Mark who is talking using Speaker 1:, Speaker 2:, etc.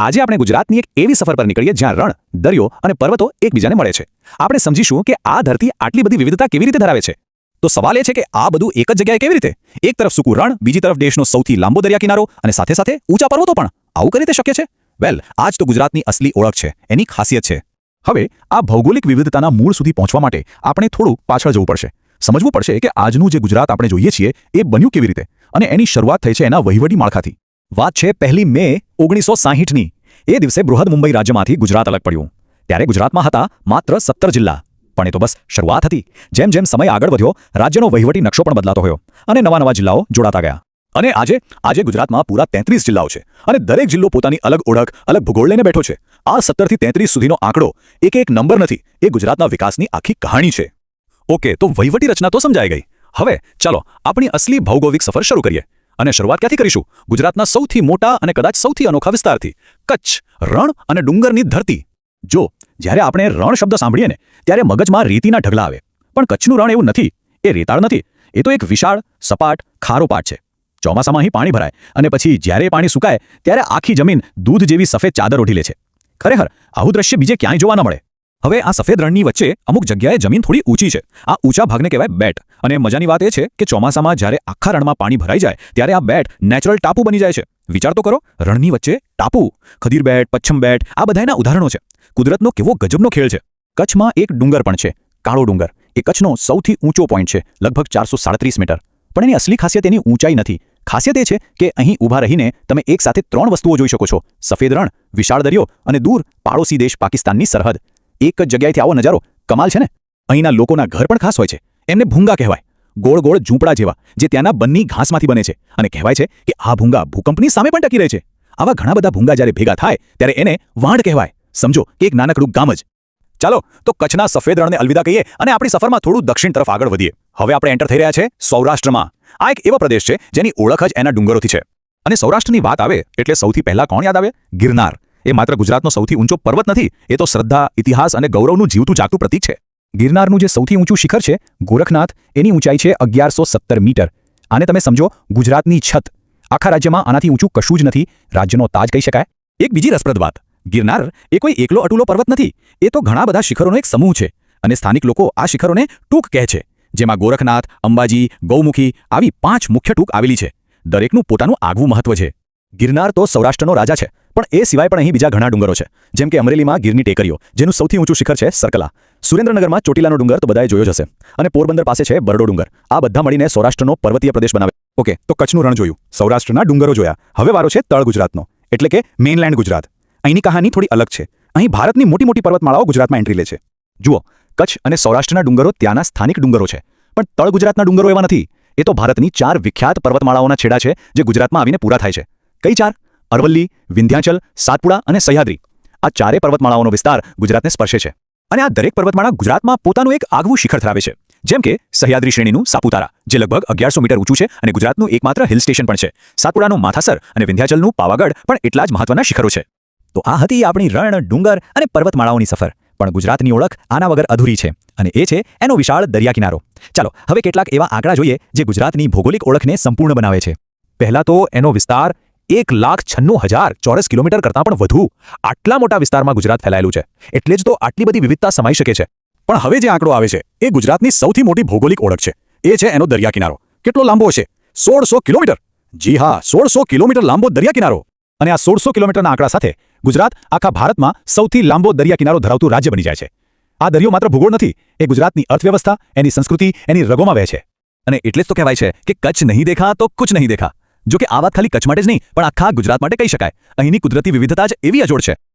Speaker 1: આજે આપણે ગુજરાતની એક એવી સફર પર નીકળીએ જ્યાં રણ, દરિયો અને પર્વતો એકબીજાને મળે છે. આપણે સમજીશું કે આ ધરતી આટલી બધી વિવિધતા કેવી રીતે ધરાવે છે. તો સવાલ એ છે કે આ બધું એક જ જગ્યાએ કેવી રીતે? એક તરફ સૂકું રણ, બીજી તરફ દેશનો સૌથી લાંબો દરિયા કિનારો અને સાથે સાથે ઊંચા પર્વતો પણ. આવું કઈ રીતે શક્ય છે? વેલ, આ જ તો ગુજરાતની અસલી ઓળખ છે, એની ખાસિયત છે. હવે આ ભૌગોલિક વિવિધતાના મૂળ સુધી પહોંચવા માટે આપણે થોડું પાછળ જવું પડશે. સમજવું પડશે કે આજનું જે ગુજરાત આપણે જોઈએ છીએ એ બન્યું કેવી રીતે અને એની શરૂઆત થઈ છે એના વહીવટી માળખાથી. વાત છે 1 મે 1960ની. એ દિવસે બૃહદ મુંબઈ રાજ્યમાંથી ગુજરાત અલગ પડ્યું. ત્યારે ગુજરાતમાં હતા માત્ર 17 જિલ્લા. પણ એ તો બસ શરૂઆત હતી. જેમ જેમ સમય આગળ વધ્યો, રાજ્યનો વહીવટી નકશો પણ બદલાતો ગયો અને નવા જિલ્લાઓ જોડાતા ગયા. અને આજે ગુજરાતમાં પૂરા 33 જિલ્લાઓ છે અને દરેક જિલ્લો પોતાની અલગ ઓળખ, અલગ ભૂગોળ લઈને બેઠો છે. આ 17 થી 33 સુધીનો આંકડો એક નંબર નથી, એ ગુજરાતના વિકાસની આખી કહાણી છે. ઓકે, તો વહીવટી રચના તો સમજાઈ ગઈ. હવે ચાલો આપણી અસલી ભૌગોલિક સફર શરૂ કરીએ. અને શરૂઆત ક્યાંથી કરીશું? ગુજરાતના સૌથી મોટા અને કદાચ સૌથી અનોખા વિસ્તારથી, કચ્છ, રણ અને ડુંગરની ધરતી. જો જ્યારે આપણે રણ શબ્દ સાંભળીએ ને ત્યારે મગજમાં રેતીના ઢગલા આવે. પણ કચ્છનું રણ એવું નથી. એ રેતાળ નથી. એ તો એક વિશાળ, સપાટ, ખારો પાટ છે. ચોમાસામાં અહીં પાણી ભરાય અને પછી જ્યારે પાણી સુકાય ત્યારે આખી જમીન દૂધ જેવી સફેદ ચાદર ઓઢી લે છે. ખરેખર આવું દ્રશ્ય બીજે ક્યાંય જોવા ન મળે. હવે આ સફેદ રણની વચ્ચે અમુક જગ્યાએ જમીન થોડી ઊંચી છે. આ ઊંચા ભાગને કહેવાય બેટ. અને મજાની વાત એ છે કે ચોમાસામાં જ્યારે આખા રણમાં પાણી ભરાઈ જાય ત્યારે આ બેટ નેચરલ ટાપુ બની જાય છે. વિચાર તો કરો, રણની વચ્ચે ટાપુ. ખદીર બેટ, પચ્છમ બેટ, આ બધાના ઉદાહરણો છે. કુદરતનો કેવો ગજબનો ખેલ છે. કચ્છમાં એક ડુંગર પણ છે, કાળો ડુંગર. એ કચ્છનો સૌથી ઊંચો પોઈન્ટ છે, લગભગ 437 મીટર. પણ એની અસલી ખાસિયત એની ઊંચાઈ નથી. ખાસિયત એ છે કે અહીં ઊભા રહીને તમે એક સાથે 3 વસ્તુઓ જોઈ શકો છો: સફેદ રણ, વિશાળ દરિયો અને દૂર પાડોશી દેશ પાકિસ્તાનની સરહદ. એક જ જગ્યાએથી આવો નજારો કમાલ છે ને. અહીંના લોકોના ઘર પણ ખાસ હોય છે. એમને ભૂંગા કહેવાય. ગોળ ગોળ ઝૂંપડા જેવા, જે ત્યાંના બન્ની ઘાસમાંથી બને છે. અને કહેવાય છે કે આ ભૂંગા ભૂકંપની સામે પણ ટકી રહે છે. આવા ઘણા બધા ભૂંગા જ્યારે ભેગા થાય ત્યારે એને વાંઢ કહેવાય. સમજો કે એક નાનકડું ગામ જ. ચાલો તો કચ્છના સફેદ રણને અલવિદા કહીએ અને આપણી સફરમાં થોડું દક્ષિણ તરફ આગળ વધીએ. હવે આપણે એન્ટર થઈ રહ્યા છે સૌરાષ્ટ્રમાં. આ એક એવો પ્રદેશ છે જેની ઓળખ જ એના ડુંગરોથી છે. અને સૌરાષ્ટ્રની વાત આવે એટલે સૌથી પહેલા કોણ યાદ આવે? ગિરનાર. એ માત્ર ગુજરાતનો સૌથી ઊંચો પર્વત નથી, એ તો શ્રદ્ધા, ઇતિહાસ અને ગૌરવનું જીવતું જાગતું પ્રતીક છે. ગિરનારનું જે સૌથી ઊંચું શિખર છે, ગોરખનાથ, એની ઊંચાઈ છે 1117 મીટર. આને તમે સમજો ગુજરાતની છત. આખા રાજ્યમાં આનાથી ઊંચું કશું જ નથી. રાજ્યનો તાજ કહી શકાય. એક બીજી રસપ્રદ વાત, ગિરનાર એ કોઈ એકલો અટુલો પર્વત નથી. એ તો ઘણા બધા શિખરોનો એક સમૂહ છે. અને સ્થાનિક લોકો આ શિખરોને ટૂંક કહે છે, જેમાં ગોરખનાથ, અંબાજી, ગૌમુખી આવી 5 મુખ્ય ટૂંક આવેલી છે. દરેકનું પોતાનું આગવું મહત્વ છે. ગિરનાર તો સૌરાષ્ટ્રનો રાજા છે, પણ એ સિવાય પણ અહીં બીજા ઘણા ડુંગરો છે. જેમ કે અમરેલીમાં ગીરની ટેકરીઓ, જેનું સૌથી ઊંચું શિખર છે સરકલા. સુરેન્દ્રનગરમાં ચોટીલાનો ડુંગર તો બધાએ જોયો જ હશે. અને પોરબંદર પાસે છે બરડો ડુંગર. આ બધા મળીને સૌરાષ્ટ્રનો પર્વતીય પ્રદેશ બનાવે. ઓકે, તો કચ્છનું રણ જોયું, સૌરાષ્ટ્રના ડુંગરો જોયા. હવે વારો છે તળ ગુજરાતનો, એટલે કે મેઇનલેન્ડ ગુજરાત. અહીંની કહાની થોડી અલગ છે. અહીં ભારતની મોટી પર્વતમાળાઓ ગુજરાતમાં એન્ટ્રી લે છે. જુઓ, કચ્છ અને સૌરાષ્ટ્રના ડુંગરો ત્યાંના સ્થાનિક ડુંગરો છે. પણ તળ ગુજરાતના ડુંગરો એવા નથી. એ તો ભારતની 4 વિખ્યાત પર્વતમાળાઓના છેડા છે જે ગુજરાતમાં આવીને પૂરા થાય છે. કઈ 4? અરવલ્લી, વિંધ્યાચલ, સાતપુડા અને સહ્યાદ્રી. આ 4 પર્વતમાળાઓનો વિસ્તાર ગુજરાતને સ્પર્શે છે. અને આ દરેક પર્વતમાળા ગુજરાતમાં પોતાનું એક આગવું શિખર ધરાવે છે. જેમ કે સહ્યાદ્રી શ્રેણીનું સાપુતારા, જે લગભગ 1100 મીટર ઊંચું છે અને ગુજરાતનું એકમાત્ર હિલ સ્ટેશન પણ છે. સાતપુડાનું માથાસર અને વિંધ્યાચલનું પાવાગઢ પણ એટલા જ મહત્વના શિખરો છે. તો આ હતી આપણી રણ, ડુંગર અને પર્વતમાળાઓની સફર. પણ ગુજરાતની ઓળખ આના વગર અધૂરી છે, અને એ છે એનો વિશાળ દરિયા કિનારો. ચાલો હવે કેટલાક એવા આંકડા જોઈએ જે ગુજરાતની ભૌગોલિક ઓળખને સંપૂર્ણ બનાવે છે. પહેલા તો એનો વિસ્તાર 1,96,000 ચોરસ કિલોમીટર કરતાં પણ વધુ. આટલા મોટા વિસ્તારમાં ગુજરાત ફેલાયેલું છે, એટલે જ તો આટલી બધી વિવિધતા સમાઈ શકે છે. પણ હવે જે આંકડો આવે છે એ ગુજરાતની સૌથી મોટી ભૌગોલિક ઓળખ છે. એ છે એનો દરિયા કિનારો. કેટલો લાંબો હશે? 1600 કિલોમીટર. જી હા, 1600 કિલોમીટર લાંબો દરિયા કિનારો. અને આ 1600 કિલોમીટરના આંકડા સાથે ગુજરાત આખા ભારતમાં સૌથી લાંબો દરિયા કિનારો ધરાવતું રાજ્ય બની જાય છે. આ દરિયો માત્ર ભૂગોળ નથી, એ ગુજરાતની અર્થવ્યવસ્થા, એની સંસ્કૃતિ, એની રગોમાં વહે છે. અને એટલે જ તો કહેવાય છે કે કચ્છ નહીં દેખા તો કુછ નહીં દેખા. જો કે આ વાત ખાલી કચ્છ માટે જ નહીં, પણ આખા ગુજરાત માટે કહી શકાય. અહીંની કુદરતી વિવિધતા જ એવી અજોડ છે